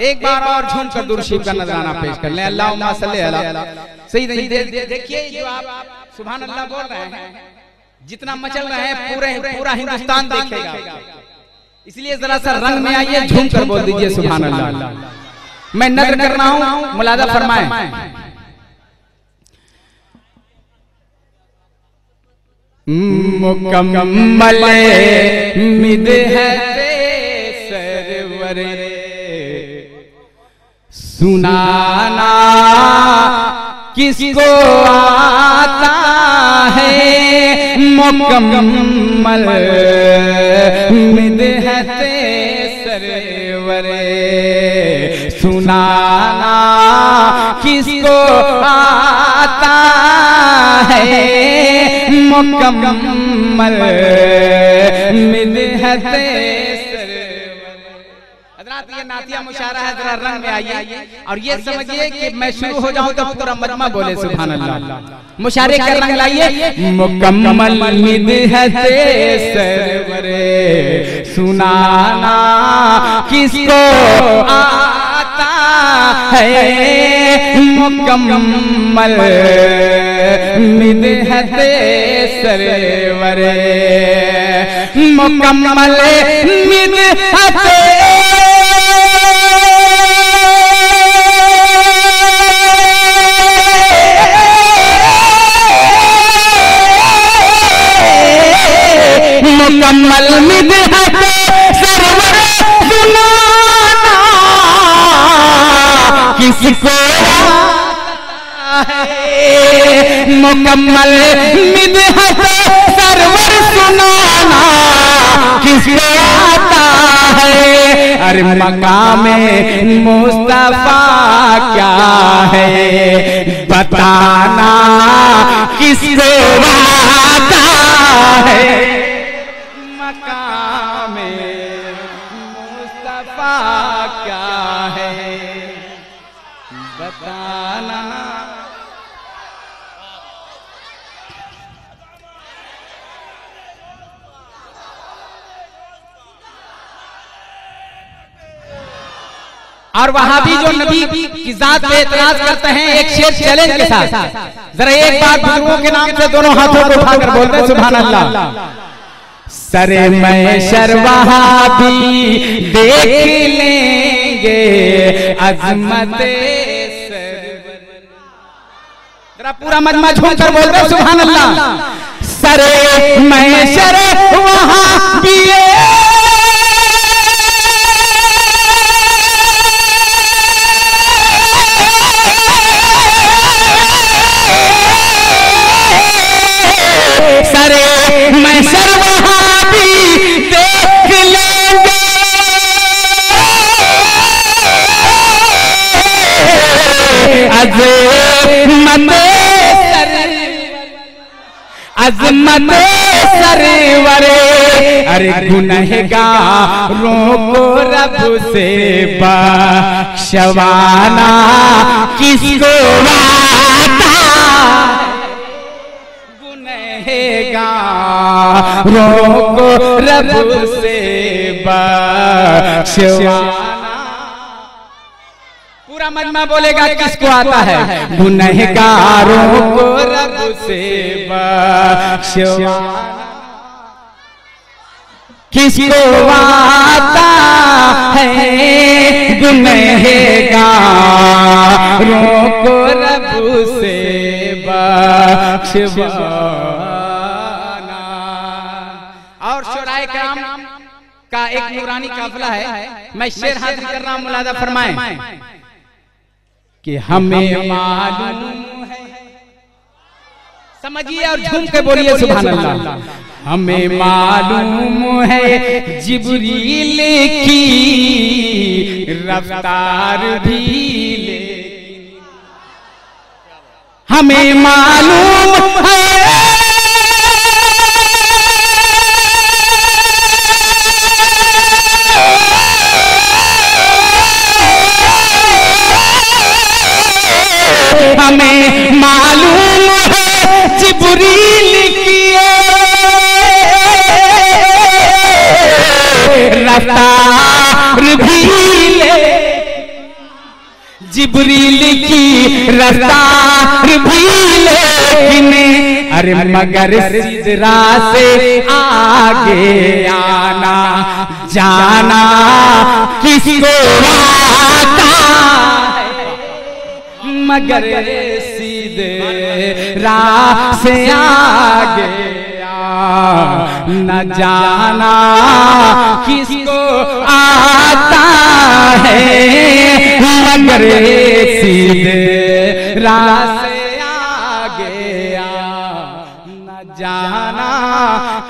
एक बार और झूम कर दुरूद शरीफ का नजराना पेश कर लें। अल्लाहुम्मा सल्ली अला सही नहीं देखिए जो आप सुभान अल्लाह बोल रहे हैं, जितना मचल रहे हैं पूरा हिंदुस्तान देखेगा, इसलिए जरा सा रंग में आइए, झूम कर बोल दीजिए सुभान अल्लाह। मैं नज़र कर रहा हूं, मुलाजा फरमाएं। मुकम्मल मिदहत सरवर सुनाना किसको आता है, मुकम्मल मिदहत सरवर सुनाना किसको आता है, मुकम्मल मिदहत ये नातिया मुशारा है, जरा रंग में आइए और ये समझिए कि मैं शुरू हो जाऊं तो पूरा मजमा बोले सुभान अल्लाह। मुशारे का रंग लाइए। मुकम्मल मिदहत सरवर सुनाना किसको आता है, मुकम्मल मिदहत सरवर मुकम्मल मिदहत मुकम्मल मिदहत सरवर सुनाना किसको आता है, मुकम्मल मिदहत सरवर सुनाना किसको आता है। अरे मकामे मुस्तफा क्या है बताना किसको आता है, मकामे मुस्तफा क्या है बताना। और वहां भी जो नबी की जात पे एतराज करते हैं, एक शेर चैलेंज के साथ जरा एक बार बुजुर्गों के नाम से दोनों हाथों को उठाकर बोलते हैं सुभान अल्लाह। सरे महशर वहां भी देख लेंगे अजमत सरवर, जरा पूरा मजमा झूम कर बोलते हैं सुभान अल्लाह। सरे महशर वहां भी महशर वहां भी देख लेंगे अज़मत सरवर। अरे गुनहगारों को रब से बख्शवाना किसको आता, गुनहगारों को रब से बख्शवाना। पूरा मजमा बोलेगा किसको आता है, गुनहगारों को रब से बख्शवाना किसको आता है, गुनहगारों को रब से बख्शवाना। और शुराए किराम का एक नूरानी काफिला है, मैं शेर हाजिर कर रहा हूं, मुलाजा फरमाएं कि हमें मालूम है, समझिए और झूम के बोलिए सुभान अल्लाह। हमें मालूम है जिब्रील की रफ्तार भी ले, हमें मालूम है हमें मालूम है जिब्रील की रफ्तार भी ले, जिब्रील की रफ्तार भी लेकिन अरे मगर सिदरा से आगे आना जाना किसको आता है, मगर सिदरा से आगे न जाना किसको आता है, मगर सिदरा से आगे न जाना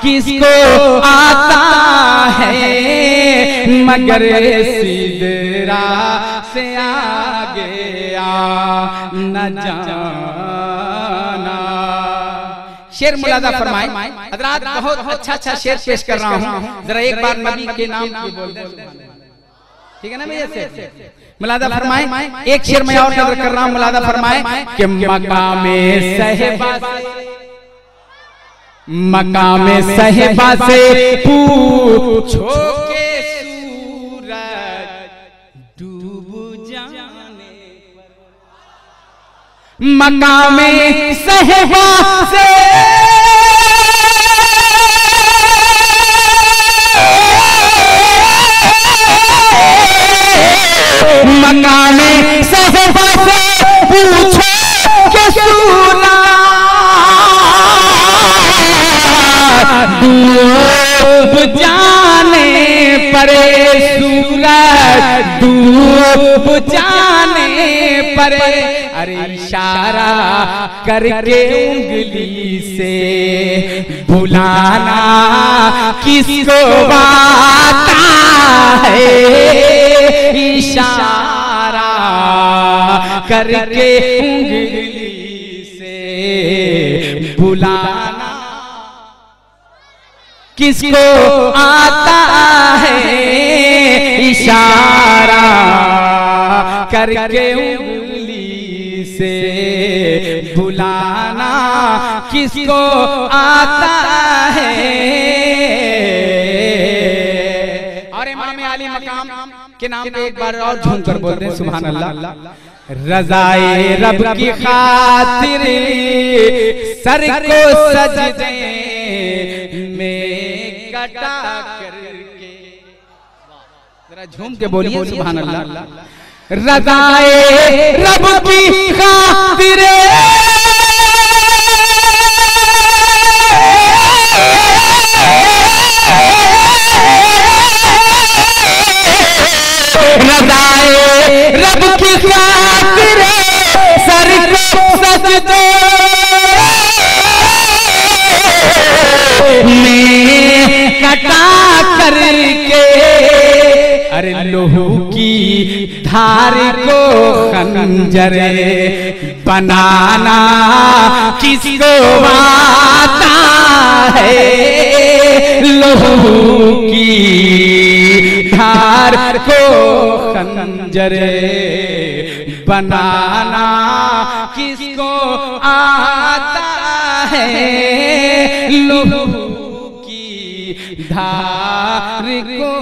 किसको आता है, मगर सिदरा से आगे न जाना। शेर मुलादा फरमाए। हजरात बहुत अच्छा शेर पेश कर रहा हूँ, जरा एक बार नबी के नाम की बोल दें, ठीक है ना भैया? से मुलादा फरमाए। एक शेर मैं और नजर कर रहा हूँ, मुलादा फरमाए कि मकामे सहबा से पूछो के सूरज डूब जाने, मकामे सहबा से मकामे सहबा से पूछो के सूरज डूब जाने पर, सूरज डूब जाने पर अरे इशारा करके उंगली से बुलाना किसको आता है, इशारा करके उंगली से बुलाना किसको आता है, इशारा करके उंगली से बुलाना किसको आता है। और इमाम आली मकाम के नाम पे एक बार और झूम कर बोलते हैं सुभान अल्लाह। रज़ाए रब की खातिर सर को सजदे में कटा करके, जरा झूम के बोलिए सुभान अल्लाह। रज़ाए रब की खातिर रज़ाए रब की खातिर सर को सजदे में कटा करके अरे लोहू की धार को खंजर बनाना किसको आता है, लोहू की धार को खंजर बनाना किसको आता है, लोहू की धार को